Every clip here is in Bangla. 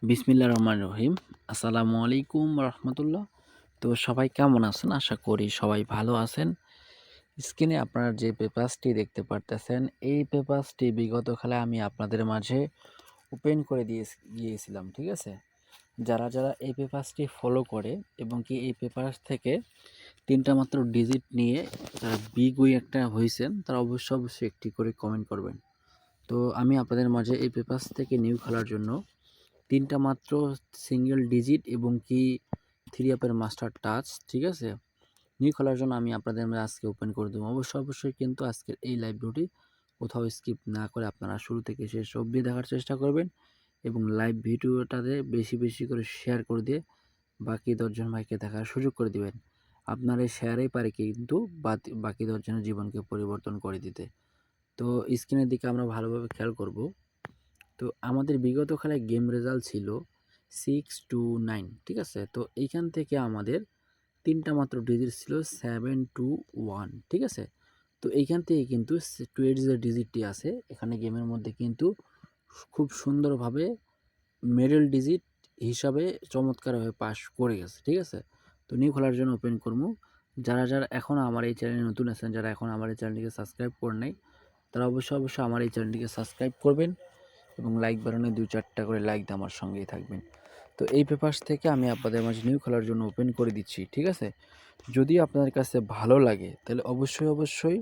বিসমিল্লাহির রহমানির রহিম। আসসালামু আলাইকুম রহমতুল্লাহ। তো সবাই কেমন আছেন? আশা করি সবাই ভালো আছেন। স্ক্রিনে আপনারা যে পেপারসটি দেখতে পারতেছেন, এই পেপারসটি বিগত কালে আমি আপনাদের মাঝে ওপেন করে গিয়েছিলাম, ঠিক আছে? যারা এই পেপারসটি ফলো করে এবং কি এই পেপারস থেকে ৩টা মাত্র ডিজিট নিয়ে যারা বিগ উইনার হয়েছেন, তারা অবশ্যই একটি করে কমেন্ট করবেন। তো আমি আপনাদের মাঝে এই পেপারস থেকে নিউ খেলার জন্য ৩টা মাত্র সিঙ্গেল ডিজিট এবং কি 3 অ্যাপের মাস্টার টাচ, ঠিক আছে, নিউ খেলার জন্য আমি আপনাদের মাঝে আজকে ওপেন করে দেবো। অবশ্যই কিন্তু আজকের এই লাইভ ভিডিওটি কোথাও স্কিপ না করে আপনারা শুরু থেকে শেষ অবধি দেখার চেষ্টা করবেন এবং লাইভ ভিডিওটাতে বেশি করে শেয়ার করে দিয়ে বাকি 10জন ভাইকে দেখার সুযোগ করে দিবেন। আপনার এই শেয়ারেই পারে কিন্তু বাকি 10জনের জীবনকে পরিবর্তন করে দিতে। তো স্ক্রিনের দিকে আমরা ভালোভাবে খেয়াল করব। তো আমাদের বিগত খেলায় গেম রেজাল্ট ছিল 629, ঠিক আছে? তো এইখান থেকে আমাদের 3টা মাত্র ডিজিট ছিল 721, ঠিক আছে? তো এইখান থেকে কিন্তু 28 যে ডিজিটটি আছে এখানে গেমের মধ্যে কিন্তু খুব সুন্দরভাবে মিডল ডিজিট হিসাবে চমৎকারভাবে পাস করে গেছে, ঠিক আছে? তো নিউ খেলার জন্য ওপেন করবো। যারা এখনও আমার এই চ্যানেলে নতুন আছেন, যারা এখন আমার এই চ্যানেলটিকে সাবস্ক্রাইব করে নাই, তারা অবশ্যই আমার এই চ্যানেলটিকে সাবস্ক্রাইব করবেন এবং লাইক বাটনে 2-4টা করে লাইক দিয়ে আমার সঙ্গেই থাকবেন। তো এই পেপারস থেকে আমি আপনাদের মাঝে নিউ খেলার জন্য ওপেন করে দিচ্ছি, ঠিক আছে? যদি আপনাদের কাছে ভালো লাগে তাহলে অবশ্যই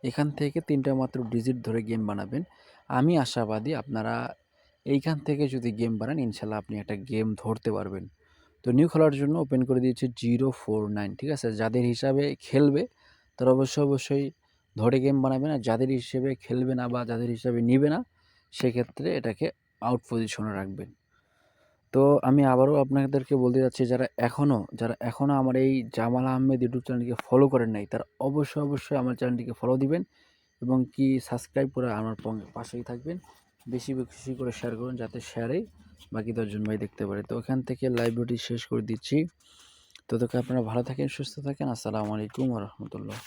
এখান থেকে 3টা মাত্র ডিজিট ধরে গেম বানাবেন। আমি আশাবাদী আপনারা এইখান থেকে যদি গেম বানান ইনশাল্লাহ আপনি একটা গেম ধরতে পারবেন। তো নিউ খেলার জন্য ওপেন করে দিয়েছি 049, ঠিক আছে? যাদের হিসাবে খেলবে তারা অবশ্যই ধরে গেম বানাবে না, যাদের হিসেবে খেলবে না বা যাদের হিসাবে নিবে না সেক্ষেত্রে এটাকে আউট পজিশনে রাখবেন। তো আমি আবারও আপনাদেরকে বলতে যাচ্ছি, যারা এখনও আমার এই জামাল আহমেদ ইউটিউব চ্যানেলটিকে ফলো করেন নাই তারা অবশ্যই আমার চ্যানেলটিকে ফলো দিবেন এবং কি সাবস্ক্রাইব করে আমার পাশেই থাকবেন। বেশি করে শেয়ার করুন যাতে শেয়ারে বাকি 10জন ভাই দেখতে পারে। তো ওখান থেকে লাইভ ভিডিও শেষ করে দিচ্ছি। ততক্ষণ আপনারা ভালো থাকেন, সুস্থ থাকেন। আসসালামু আলাইকুম ওয়া রাহমাতুল্লাহ।